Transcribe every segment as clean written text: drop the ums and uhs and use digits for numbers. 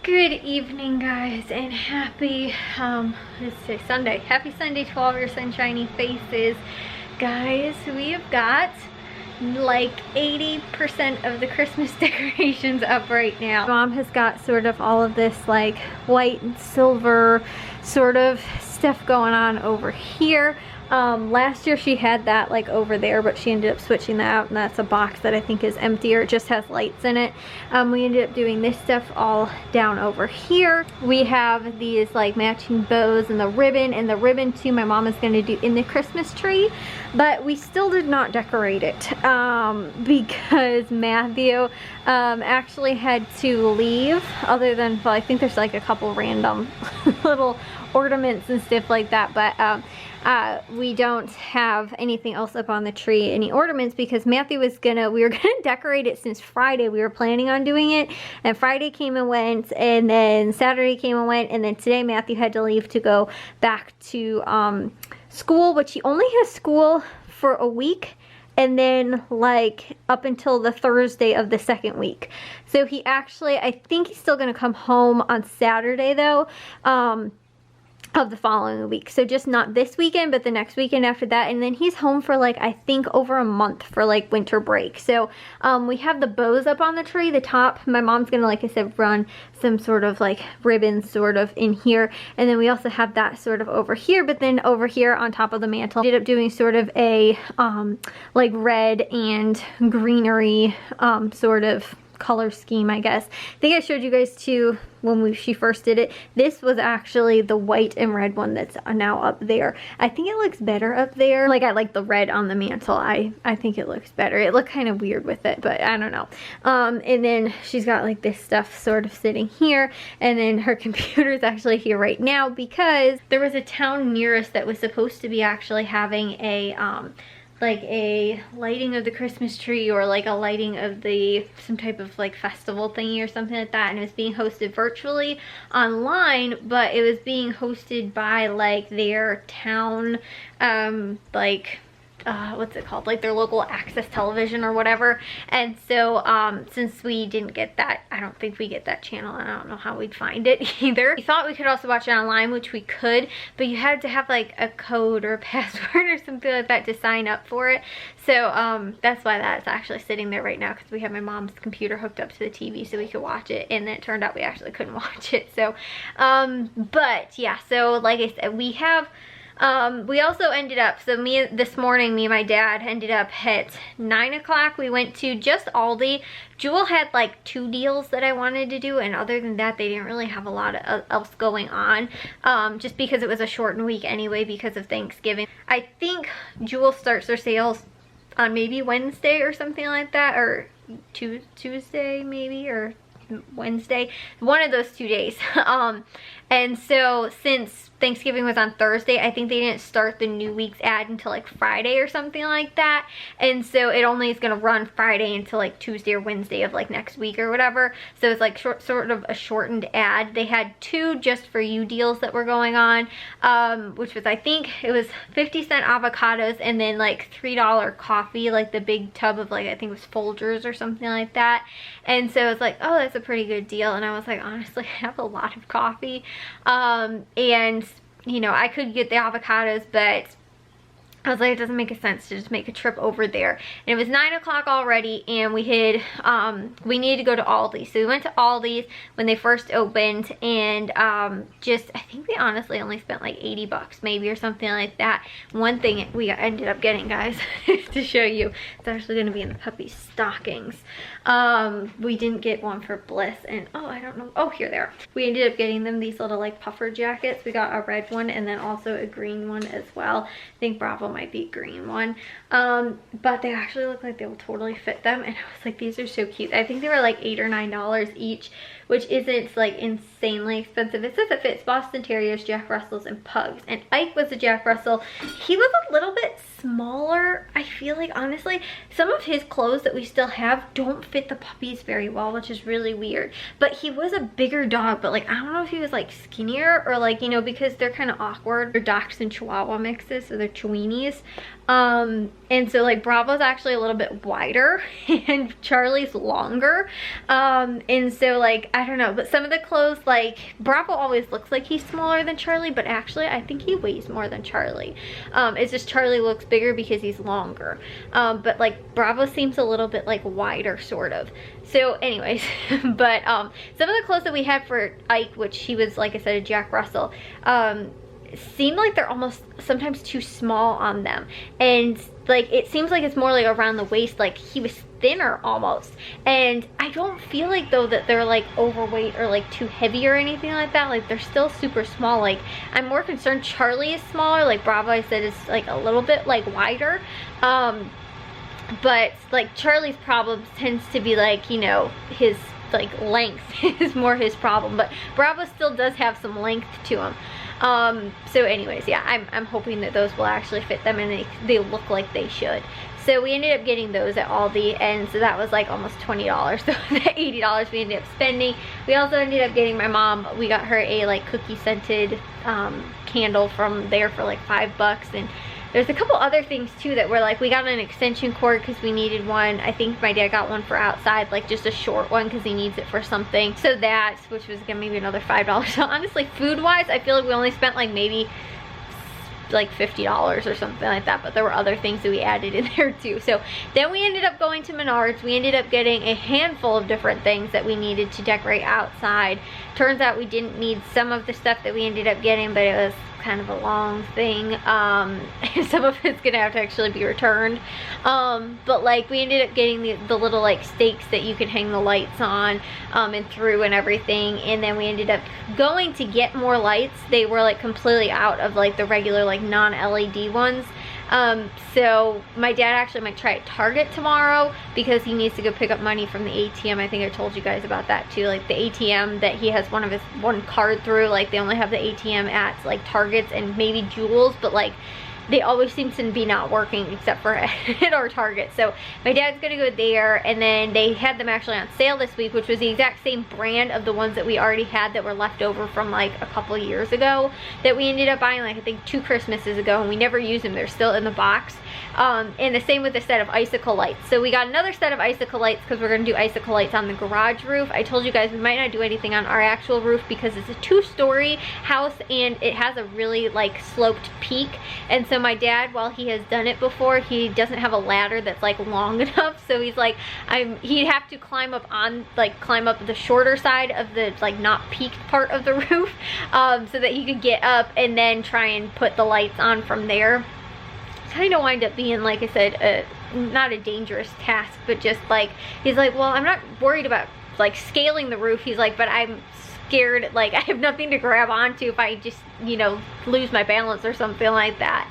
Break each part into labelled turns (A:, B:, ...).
A: Good evening, guys, and happy let's say Sunday. Happy Sunday to all of your sunshiny faces. Guys, we have got like 80% of the Christmas decorations up right now. Mom has got sort of all of this like white and silver sort of stuff going on over here. Last year she had that like over there, but she ended up switching that out, and that's a box that I think is emptier. It just has lights in it. We ended up doing this stuff all down over here. We have these like matching bows and the ribbon too my mom is going to do in the Christmas tree, but we still did not decorate it because Matthew actually had to leave, other than, well, I think there's like a couple random little ornaments and stuff like that, but we don't have anything else up on the tree, any ornaments, because Matthew was we were gonna decorate it since Friday. We were planning on doing it, and Friday came and went, and then Saturday came and went, and then today Matthew had to leave to go back to school, which he only has school for a week, and then like up until the Thursday of the second week. So he actually, I think he's still gonna come home on Saturday though, of the following week. So just not this weekend, but the next weekend after that. And then he's home for like, I think over a month for like winter break. So we have the bows up on the tree, the top. My mom's gonna, like I said, run some sort of like ribbons sort of in here. And then we also have that sort of over here, but then over here on top of the mantle, ended up doing sort of a like red and greenery sort of color scheme, I guess. I think I showed you guys too when she first did it. This was actually the white and red one that's now up there. I think it looks better up there. Like, I like the red on the mantle. I think it looks better. It looked kind of weird with it, but I don't know. And then she's got like this stuff sort of sitting here, and then her computer is actually here right now because there was a town near us that was supposed to be actually having a like a lighting of the Christmas tree, or like a lighting of some type of like festival thingy or something like that, and it was being hosted virtually online, but it was being hosted by like their town like what's it called, like their local access television or whatever. And so since we didn't get that, I don't think we get that channel, and I don't know how we'd find it either. We thought we could also watch it online, which we could, but you had to have like a code or a password or something like that to sign up for it. So that's why that's actually sitting there right now, because we have my mom's computer hooked up to the TV so we could watch it, and then it turned out we actually couldn't watch it. So but yeah, so like I said, we have we also ended up, so this morning, me and my dad ended up at 9 o'clock. We went to just Aldi. Jewel had like 2 deals that I wanted to do, and other than that, they didn't really have a lot else going on, just because it was a shortened week anyway because of Thanksgiving. I think Jewel starts her sales on maybe Wednesday or something like that, or Tuesday maybe, or Wednesday, one of those 2 days. And so since Thanksgiving was on Thursday, I think they didn't start the new week's ad until like Friday or something like that, and so it only is going to run Friday until like Tuesday or Wednesday of like next week or whatever. So it's like sort of a shortened ad. They had 2 just for you deals that were going on, which was, I think it was 50-cent avocados, and then like $3 coffee, like the big tub of like, I think it was Folgers or something like that. And so it's like, oh, that's a pretty good deal. And I was like, honestly, I have a lot of coffee, and you know, I could get the avocados, but I was like, it doesn't make a sense to just make a trip over there. And it was 9 o'clock already, and we had we needed to go to Aldi's. So we went to Aldi's when they first opened, and just, I think we honestly only spent like 80 bucks maybe or something like that. One thing we ended up getting, guys, to show you, it's actually going to be in the puppy's stockings. We didn't get one for Bliss, and oh, I don't know, oh, here they are. We ended up getting them these little like puffer jackets. We got a red one and then also a green one as well. I think Bravo might be a green one, but they actually look like they will totally fit them, and I was like, these are so cute. I think they were like $8 or $9 each, which isn't like insanely expensive. It says it fits Boston Terriers, Jack Russells, and Pugs, and Ike was a Jack Russell. He was a little bit smaller. I feel like, honestly, some of his clothes that we still have don't fit the puppies very well, which is really weird. But he was a bigger dog, but like, I don't know if he was like skinnier or like, you know, because they're kind of awkward. They're Dachshund Chihuahua mixes, so they're Chiweenies. And so like Bravo's actually a little bit wider and Charlie's longer. And so like, I don't know, but some of the clothes, like Bravo always looks like he's smaller than Charlie, but actually I think he weighs more than Charlie. It's just Charlie looks bigger because he's longer. But like Bravo seems a little bit like wider sort of. So anyways, but some of the clothes that we had for Ike, which he was, like I said, a Jack Russell, seem like they're almost sometimes too small on them, and like it seems like it's more like around the waist, like he was thinner almost. And I don't feel like though that they're like overweight or like too heavy or anything like that. Like they're still super small. Like I'm more concerned Charlie is smaller, like Bravo I said is like a little bit like wider, but like Charlie's problem tends to be like, you know, his like length is more his problem, but Bravo still does have some length to him. So anyways, yeah, I'm hoping that those will actually fit them, and they look like they should. So we ended up getting those at Aldi, and so that was like almost $20. So the $80 we ended up spending. We also ended up getting my mom, we got her a like cookie scented candle from there for like $5, and there's a couple other things too that were like, we got an extension cord because we needed one. I think my dad got one for outside, like just a short one because he needs it for something. So that, which was again maybe another $5. So honestly, food wise, I feel like we only spent like maybe like $50 or something like that, but there were other things that we added in there too. So then we ended up going to Menards. We ended up getting a handful of different things that we needed to decorate outside. Turns out we didn't need some of the stuff that we ended up getting, but it was kind of a long thing. Some of it's gonna have to actually be returned, but like we ended up getting the little like stakes that you can hang the lights on and through and everything. And then we ended up going to get more lights. They were like completely out of like the regular like non-LED ones. So my dad actually might try at Target tomorrow because he needs to go pick up money from the ATM. I think I told you guys about that too. Like the ATM that he has one card through, like they only have the ATM at like Targets and maybe Jewels, but like they always seem to be not working except for at our Target. So my dad's gonna go there, and then they had them actually on sale this week, which was the exact same brand of the ones that we already had that were left over from like a couple years ago that we ended up buying like I think 2 Christmases ago, and we never used them. They're still in the box. And the same with the set of icicle lights. So we got another set of icicle lights because we're gonna do icicle lights on the garage roof. I told you guys we might not do anything on our actual roof because it's a 2-story house and it has a really like sloped peak, and so my dad, while he has done it before, he doesn't have a ladder that's like long enough. So he's like, he'd have to climb up the shorter side of the like not peaked part of the roof, so that he could get up and then try and put the lights on from there. Kind of wind up being, like I said, not a dangerous task, but just like, he's like, well, I'm not worried about like scaling the roof. He's like, but I'm scared, like I have nothing to grab onto if I just, you know, lose my balance or something like that.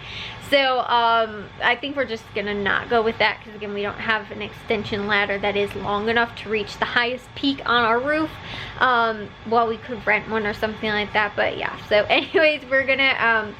A: So I think we're just gonna not go with that because again, we don't have an extension ladder that is long enough to reach the highest peak on our roof. Well, we could rent one or something like that, but yeah. So anyways, we're gonna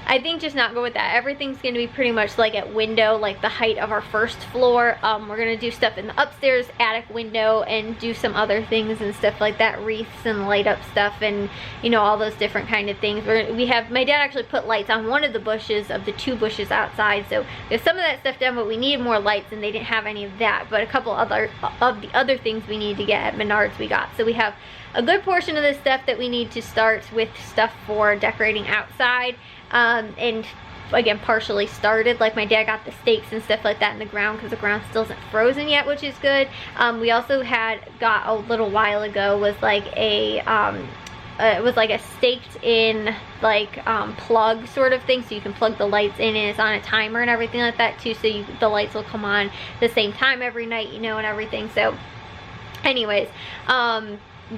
A: I think just not go with that. Everything's going to be pretty much like at window, like the height of our first floor. We're going to do stuff in the upstairs attic window and do some other things and stuff like that, wreaths and light up stuff and, you know, all those different kind of things. We have, my dad actually put lights on one of the bushes of the 2 bushes outside, so we have some of that stuff done, but we needed more lights and they didn't have any of that. But a couple of the other things we need to get at Menards we got. So we have a good portion of the stuff that we need to start with stuff for decorating outside. And again, partially started. Like my dad got the stakes and stuff like that in the ground because the ground still isn't frozen yet, which is good. We also got a little while ago was like a it was like a staked in like plug sort of thing, so you can plug the lights in and it's on a timer and everything like that too, so the lights will come on the same time every night, you know, and everything. So anyways,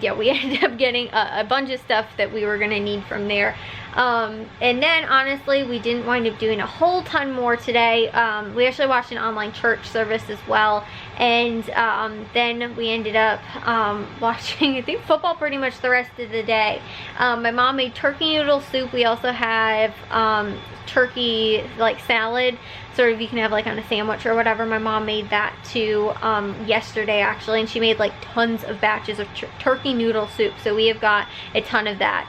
A: yeah, we ended up getting a bunch of stuff that we were gonna need from there. And then honestly, we didn't wind up doing a whole ton more today. We actually watched an online church service as well, and then we ended up watching, I think, football pretty much the rest of the day. My mom made turkey noodle soup. We also have turkey like salad, sort of you can have like on a sandwich or whatever. My mom made that too yesterday actually, and she made like tons of batches of turkey noodle soup, so we have got a ton of that,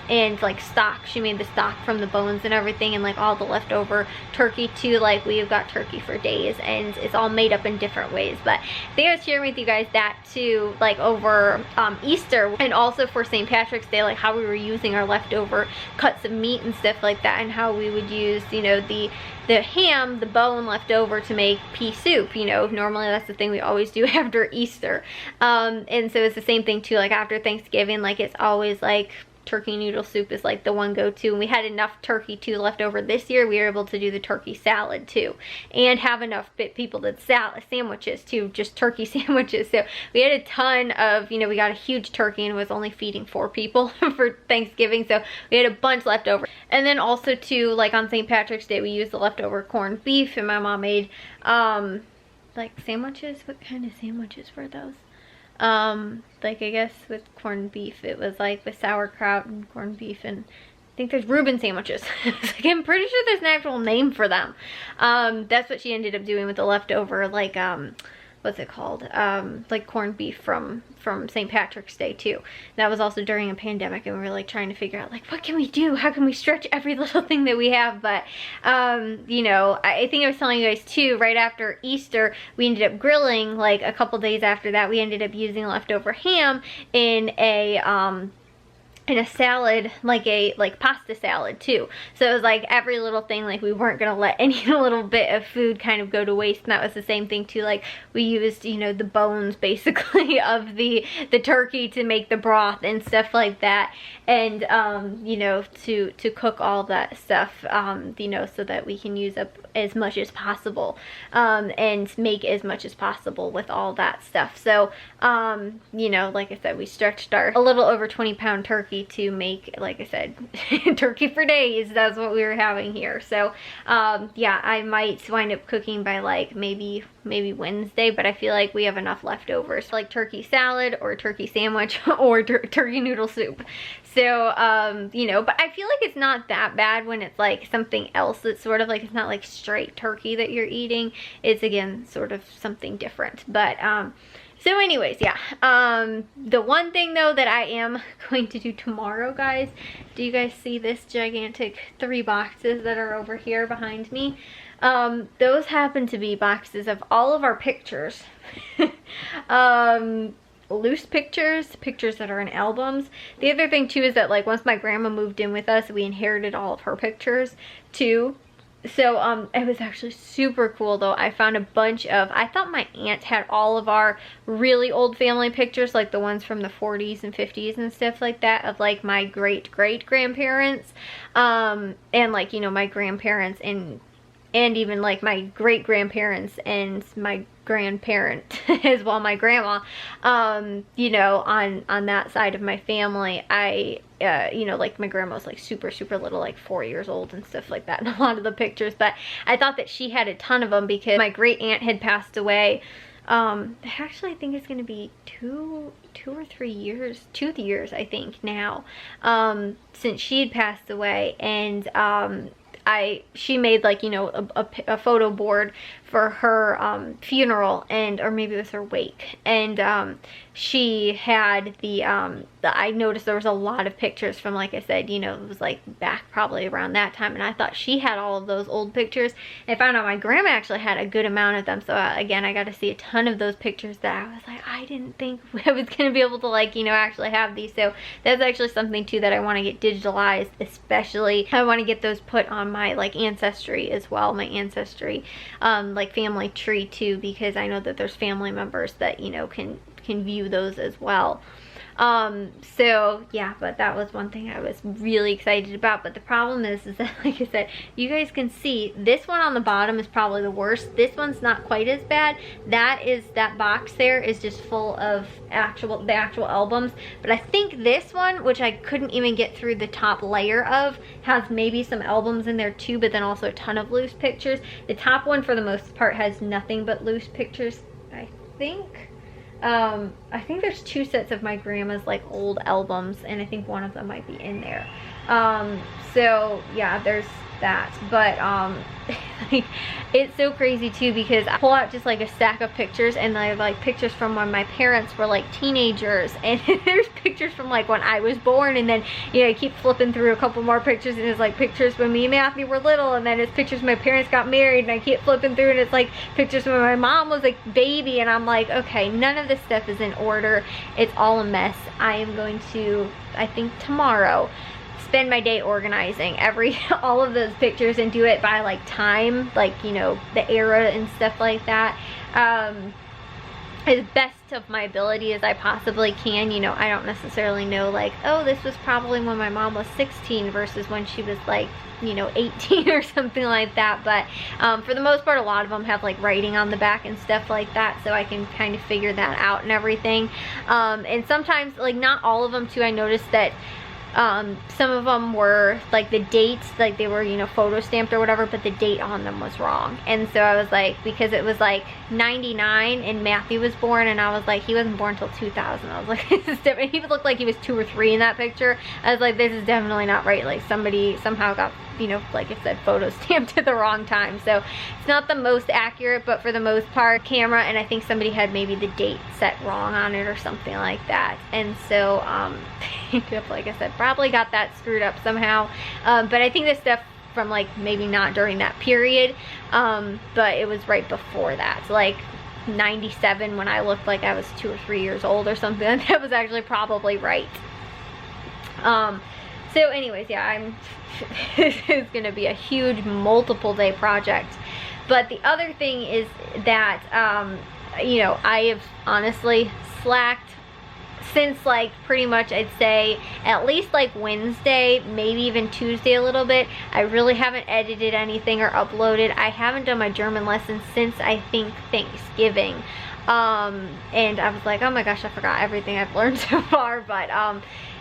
A: and like like stock. She made the stock from the bones and everything, and like all the leftover turkey too. Like we've got turkey for days, and it's all made up in different ways. But I think I was sharing with you guys that too, like over Easter, and also for St. Patrick's Day, like how we were using our leftover cuts of meat and stuff like that, and how we would use, you know, the ham, the bone left over to make pea soup. You know, normally that's the thing we always do after Easter. And so it's the same thing too, like after Thanksgiving, like it's always like turkey noodle soup is like the one go-to, and we had enough turkey too left over this year. We were able to do the turkey salad too, and have enough people that sandwiches too, just turkey sandwiches. So we had a ton of, you know, we got a huge turkey and was only feeding 4 people for Thanksgiving, so we had a bunch left over. And then also too, like on St. Patrick's Day, we used the leftover corned beef, and my mom made like sandwiches. What kind of sandwiches were those? Like I guess with corned beef, it was like with sauerkraut and corned beef, and I think there's Reuben sandwiches. Like, I'm pretty sure there's an actual name for them. That's what she ended up doing with the leftover, like, what's it called? Like corned beef from St. Patrick's Day too. That was also during a pandemic, and we were like trying to figure out like, what can we do? How can we stretch every little thing that we have? But, you know, I think I was telling you guys too, right after Easter, we ended up grilling, like a couple days after that, we ended up using leftover ham in a salad, like pasta salad too. So it was like every little thing, like we weren't gonna let any little bit of food kind of go to waste. And that was the same thing too, like we used, you know, the bones basically of the turkey to make the broth and stuff like that. And you know, to cook all that stuff, you know, so that we can use up as much as possible, and make as much as possible with all that stuff. So you know, like I said, we stretched our a little over 20-pound turkey to make, like I said, turkey for days. That's what we were having here. So yeah, I might wind up cooking by like maybe Wednesday, but I feel like we have enough leftovers, like turkey salad or turkey sandwich or turkey noodle soup. So you know, but I feel like it's not that bad when it's like something else that's sort of like, it's not like straight turkey that you're eating. It's again sort of something different. But so anyways, yeah, the one thing though that I am going to do tomorrow, guys, do you guys see this gigantic 3 boxes that are over here behind me? Those happen to be boxes of all of our pictures. Loose pictures that are in albums. The other thing too is that like once my grandma moved in with us, we inherited all of her pictures too. So it was actually super cool though. I found a bunch of, I thought my aunt had all of our really old family pictures, like the ones from the 40s and 50s and stuff like that, of like my great grandparents, and like, you know, my grandparents, and even like my great grandparents and my grandparent as well, my grandma, you know, on that side of my family. I you know, like my grandma was like super little, like 4 years old and stuff like that in a lot of the pictures. But I thought that she had a ton of them because my great aunt had passed away. Actually I think it's gonna be 2 or 3 years, 2 years I think now, since she had passed away. And she made like, you know, a photo board for her funeral, and or maybe it was her wake, and she had I noticed there was a lot of pictures from, like I said, you know, it was like back probably around that time, and I thought she had all of those old pictures. And I found out my grandma actually had a good amount of them. So again, I got to see a ton of those pictures that I was like, I didn't think I was gonna be able to, like, you know, actually have these. So that's actually something too that I want to get digitalized. Especially I want to get those put on my like ancestry as well, my ancestry like family tree too, because I know that there's family members that, you know, can view those as well. So yeah, but that was one thing I was really excited about. But the problem is that, like I said, you guys can see this one on the bottom is probably the worst. This one's not quite as bad. That box there is just full of the actual albums. But I think this one, which I couldn't even get through the top layer of, has maybe some albums in there too, but then also a ton of loose pictures. The top one for the most part has nothing but loose pictures, I think. I think there's 2 sets of my grandma's like old albums, and I think one of them might be in there. So yeah, there's that. But like, it's so crazy too, because I pull out just like a stack of pictures, and I have like pictures from when my parents were like teenagers, and there's pictures from like when I was born, and then you know, I keep flipping through a couple more pictures, and it's like pictures when me and Matthew were little, and then it's pictures when my parents got married, and I keep flipping through, and it's like pictures when my mom was like baby, and I'm like, okay, none of this stuff is in order. It's all a mess. I am going to, I think tomorrow, spend my day organizing all of those pictures and do it by like time, like, you know, the era and stuff like that, as best of my ability as I possibly can. You know, I don't necessarily know like, oh, this was probably when my mom was 16 versus when she was like, you know, 18 or something like that. But for the most part, a lot of them have like writing on the back and stuff like that, so I can kind of figure that out and everything. And sometimes, like, not all of them too, I noticed that some of them were like the dates, like they were, you know, photo stamped or whatever, but the date on them was wrong. And so I was like, because it was like 99 and Matthew was born, and I was like, he wasn't born until 2000. I was like, this is different. He looked like he was 2 or 3 in that picture. I was like, this is definitely not right. Like somebody somehow got, you know, like I said, photo stamped at the wrong time. So it's not the most accurate, but for the most part, camera, and I think somebody had maybe the date set wrong on it or something like that. And so like I said, probably got that screwed up somehow. But I think this stuff from like maybe not during that period, but it was right before that. So like 97, when I looked like I was 2 or 3 years old or something, that was actually probably right. So anyways, yeah, this is gonna be a huge multiple day project. But the other thing is that you know, I have honestly slacked since like pretty much, I'd say at least like Wednesday, maybe even Tuesday a little bit. I really haven't edited anything or uploaded. I haven't done my German lessons since I think Thanksgiving. And I was like, oh my gosh, I forgot everything I've learned so far. But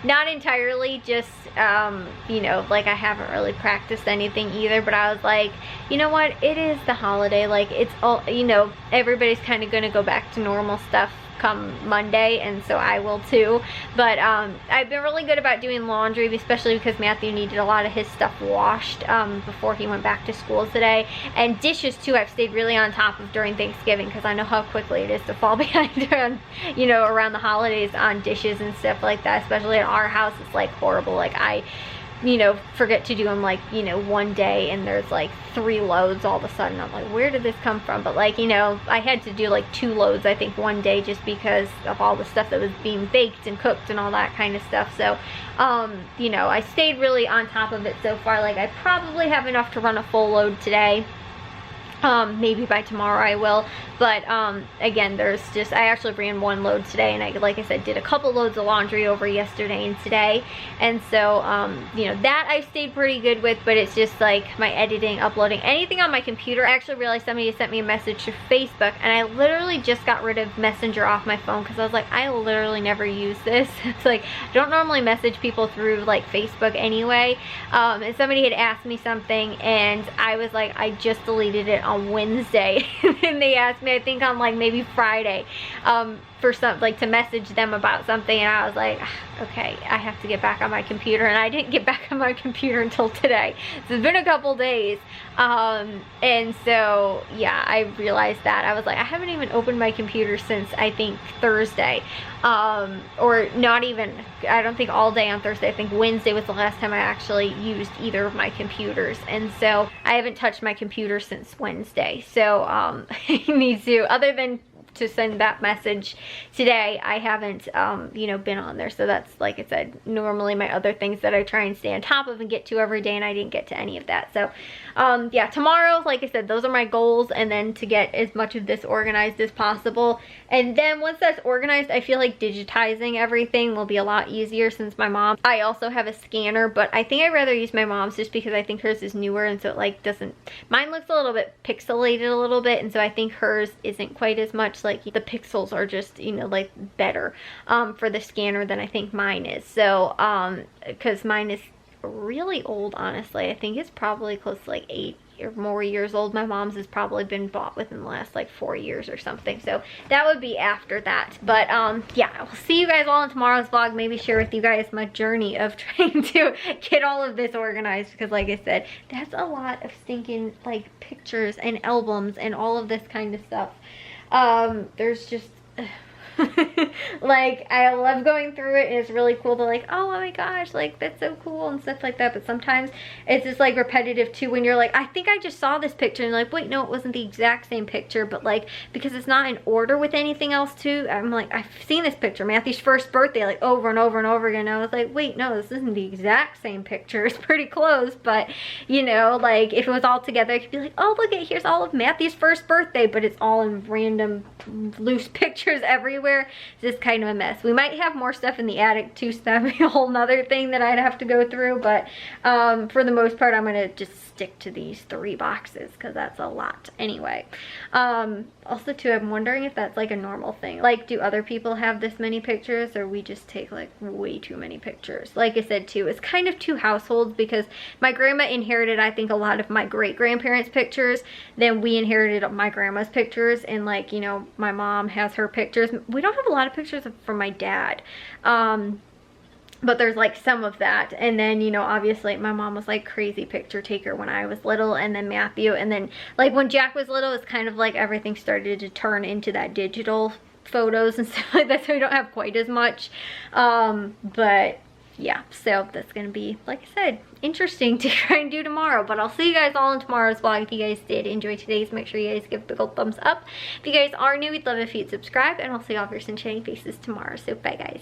A: not entirely, just you know, like I haven't really practiced anything either. But I was like, you know what, it is the holiday, like it's all, you know, everybody's kind of gonna go back to normal stuff come Monday, and so I will too. But I've been really good about doing laundry, especially because Matthew needed a lot of his stuff washed before he went back to school today. And dishes too, I've stayed really on top of during Thanksgiving, because I know how quickly it is to fall behind on, you know, around the holidays on dishes and stuff like that. Especially at our house, it's like horrible. Like I, you know, forget to do them like, you know, one day, and there's like 3 loads all of a sudden. I'm like, where did this come from? But like, you know, I had to do like 2 loads I think one day, just because of all the stuff that was being baked and cooked and all that kind of stuff. So you know, I stayed really on top of it so far. Like I probably have enough to run a full load today. Maybe by tomorrow I will. But again, there's just, I actually ran 1 load today, and I, like I said, did a couple loads of laundry over yesterday and today. And so you know, that I stayed pretty good with. But it's just like my editing, uploading anything on my computer. I actually realized somebody sent me a message to Facebook, and I literally just got rid of Messenger off my phone, because I was like, I literally never use this. It's like, I don't normally message people through like Facebook anyway. And somebody had asked me something, and I was like, I just deleted it on Wednesday. And they asked me, I think on like maybe Friday, for some, like to message them about something, and I was like, okay, I have to get back on my computer. And I didn't get back on my computer until today. So it's been a couple days. And so yeah, I realized that. I was like, I haven't even opened my computer since I think Thursday. Or not even, I don't think all day on Thursday. I think Wednesday was the last time I actually used either of my computers. And so I haven't touched my computer since Wednesday. So I need to, other than to send that message today, I haven't you know, been on there. So that's, like I said, normally my other things that I try and stay on top of and get to every day, and I didn't get to any of that. So yeah, tomorrow, like I said, those are my goals, and then to get as much of this organized as possible. And then once that's organized, I feel like digitizing everything will be a lot easier, since my mom, I also have a scanner, but I think I'd rather use my mom's, just because I think hers is newer, and so it like doesn't, mine looks a little bit pixelated a little bit, and so I think hers isn't quite as much, like the pixels are just, you know, like better for the scanner than I think mine is. So because mine is really old, honestly. I think it's probably close to like 8 or more years old. My mom's has probably been bought within the last like 4 years or something. So that would be after that. But yeah, I'll see you guys all in tomorrow's vlog. Maybe share with you guys my journey of trying to get all of this organized, because like I said, that's a lot of stinking like pictures and albums and all of this kind of stuff. There's just like, I love going through it, and it's really cool to like, oh my gosh, like that's so cool and stuff like that. But sometimes it's just like repetitive too, when you're like, I think I just saw this picture, and like, wait, no, it wasn't the exact same picture. But like, because it's not in order with anything else too, I'm like, I've seen this picture, Matthew's first birthday, like over and over and over again. I was like, wait, no, this isn't the exact same picture. It's pretty close, but you know, like if it was all together, I could be like, oh look, here's all of Matthew's first birthday, but it's all in random loose pictures everywhere. It's just kind of a mess. We might have more stuff in the attic too, so that'd be a whole nother thing that I'd have to go through. But for the most part, I'm gonna just stick to these 3 boxes because that's a lot anyway. Also too, I'm wondering if that's like a normal thing. Like, do other people have this many pictures, or we just take like way too many pictures? Like I said too, it's kind of 2 households, because my grandma inherited, I think, a lot of my great-grandparents' pictures. Then we inherited my grandma's pictures, and like, you know, my mom has her pictures. We don't have a lot of pictures from my dad. But there's like some of that. And then, you know, obviously my mom was like crazy picture taker when I was little, and then Matthew, and then like when Jack was little, it's kind of like everything started to turn into that digital photos and stuff like that, so we don't have quite as much. But yeah, so that's gonna be, like I said, interesting to try and do tomorrow. But I'll see you guys all in tomorrow's vlog. If you guys did enjoy today's, make sure you guys give a big old thumbs up. If you guys are new, we'd love if you'd subscribe, and I'll see all of your sunshiny faces tomorrow. So bye guys.